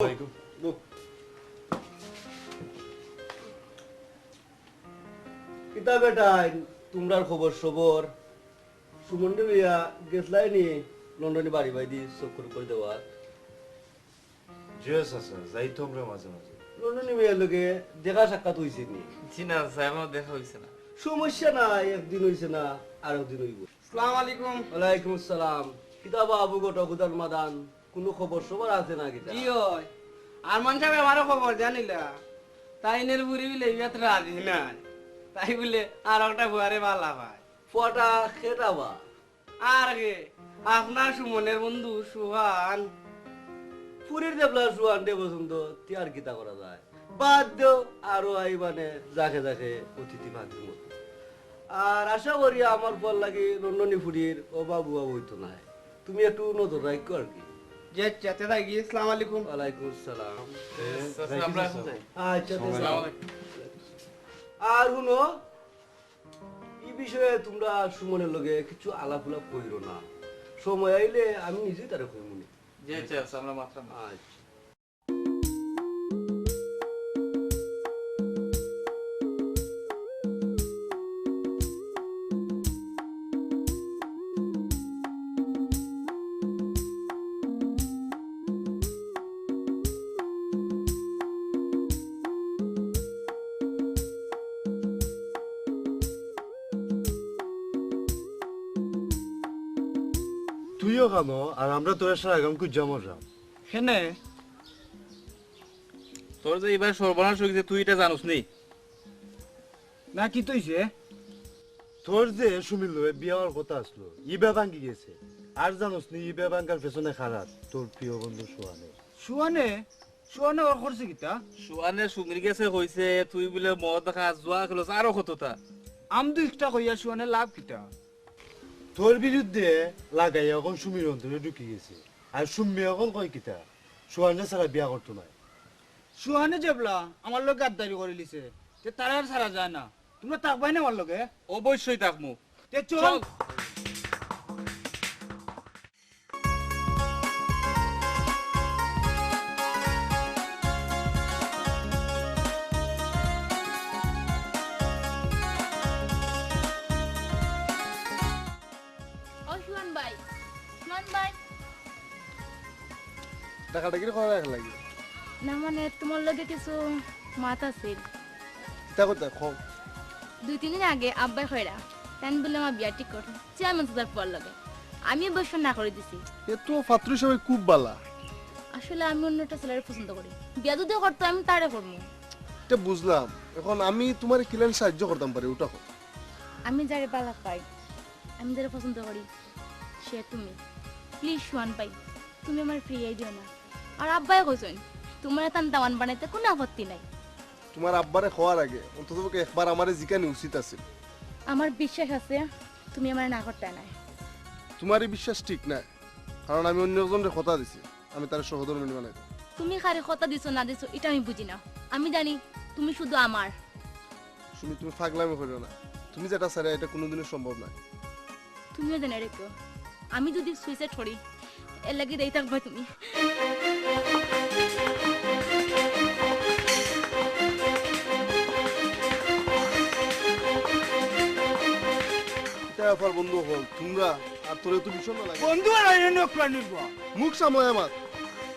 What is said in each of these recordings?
কিতা বেটাই তোমরার খবর সবর সুমন্ডি লইয়া গেছলাই নি লন্ডনে বাড়ি বাইদি চক্কর করে দেওয়া জিও চাচা যাই তো আমরা মাঝে মাঝে লন্ডনে মেয়ের লোকে দেখা সাক্ষাৎ হয়েছে নি জি না আমার দেখা হয়েছে না। সমস্যা নাই একদিন হয়েছে না আর একদিন হইব। আসসালামু আলাইকুম। ওয়ালাইকুম আসসালাম। কিতা বাবু গোটা গুদার মাদান কোনো খবর সবর আছে না কিতা? জি ওই আরমান সাহেব আমারও খবর জানিলা তাইনের বুড়ি বিলে বিয়াত রাজি নাই তাই বলে আর একটা বুয়ারে বালা ভাই ফটা খেটাবা আর কে আপনার সুমনের বন্ধু সুহান পুরীর দেবলা সুয়ান দে পছন্দ তিয়ার কিতা করা যায় বাদ দেও আরো আই মানে যাকে যাকে অতিথি ভাগের মতো। আর আশা করি আমার ফল লাগে লন্ডনী ফুরির ও বাবু বাবু হইতো নাই, তুমি একটু নজর রাখো আর কি। যে চেতে থাকি আসসালামু আলাইকুম। ওয়ালাইকুম আসসালাম। আমরা এখন যাই। আচ্ছা আসসালামু আলাইকুম। আর শুনো এই বিষয়ে তোমরা সুমনের লগে কিছু আলাপ উলাপ কইরো না, সময় আইলে আমি নিজেই তারে কইমু। জি আচ্ছা আমরা মাত্রা না। আচ্ছা তুইও কানো আর আমরা তোর সাথে আগাম কুজ্জা মরলাম। হেনে তোর যে এবার সর্বনাশ হয়েছে তুই এটা জানোস নি? না কি তৈছে তোর যে সুমিল বিয়ে হওয়ার কথা আসলো ইবে ভাঙ্গি গেছে আর জানোস নি ইবে ভাঙ্গার পেছনে খারাপ তোর প্রিয় বন্ধু সোহানে। সুহানে সুহানে ওর করছে কিতা সুয়ানে সুমির গেছে কইছে তুই বলে মদ দেখা জুয়া খেলোস আরো কতটা। আম দুইটা কইয়া সুহানে লাভ কিতা তোর বিরুদ্ধে লাগাই এখন সুমির অন্তরে ঢুকি গেছে আর সুমি এখন কয় কিতা সোহানে ছাড়া বিয়া করতো না। সুহানে যেবলা আমার লোক গাদ্দারি করে লিছে তে তার আর সারা যায় না, তোমরা তাকবাই না আমার লগে অবশ্যই থাকমু। তে চল চল। ও সুহান ভাই, সুহান ভাই। টাকাটা কি করা রাখ লাগে না মানে তোমার লগে কিছু মাত আছে। তা কথা কম 2-3 দিন আগে আব্বাই খয়রা তাই বলে আমার বিয়া ঠিক করো চেয়ারম্যান সাদার পর লগে আমি অবশ্য না করে দিছি। এ তো ফাত্রু সবাই খুব বালা। আসলে আমি অন্যটা ছেলের পছন্দ করি, বিয়া যদি করতো আমি তারে করবো। এটা বুঝলাম, এখন আমি তোমার কিলেন সাহায্য করতাম পারি ওটা হোক। আমি যারে বালা পাই, আমি যারা পছন্দ করি সে তুমি। প্লিজ সুহান ভাই তুমি আমার ফিরিয়ে দিও না। আর আব্বাই কইছেন তোমার তান দামান বানাইতে কোনো আপত্তি নাই। তোমার আব্বারে খাওয়ার আগে অন্তত একবার আমারে জিকানি উচিত আছিল। আমার বিশ্বাস আছে তুমি আমার না করতে নাই। তোমার এই বিশ্বাস ঠিক না, কারণ আমি অন্যজনের কথা দিছি আমি তার সহধর্মিনী বানাই দেব। তুমি খারে কথা দিছো না দিছো এটা আমি বুঝি না, আমি জানি তুমি শুধু আমার। শুনি তুমি ফাগলামি করো না, তুমি যেটা চাই এটা কোনোদিনই সম্ভব নয়। তুমিও জানে রেখো আমি যদি সুইসাইড করি এর লাগি দেই থাকবা তুমি। এটা আবার বন্ধু হল তোমরা আর তোরে তো ভীষণ লাগে বন্ধু আর এনে প্রাণীর বা মুখ সামলায় আমার।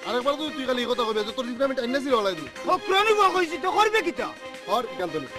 আরেকবার তুই খালি এই কথা কবি যে তোর জিনিস আমি টাইনা ছিল হলাই দিই। ও প্রাণী বা কইছি তো করবে কিতা আর জ্ঞান তো নেই।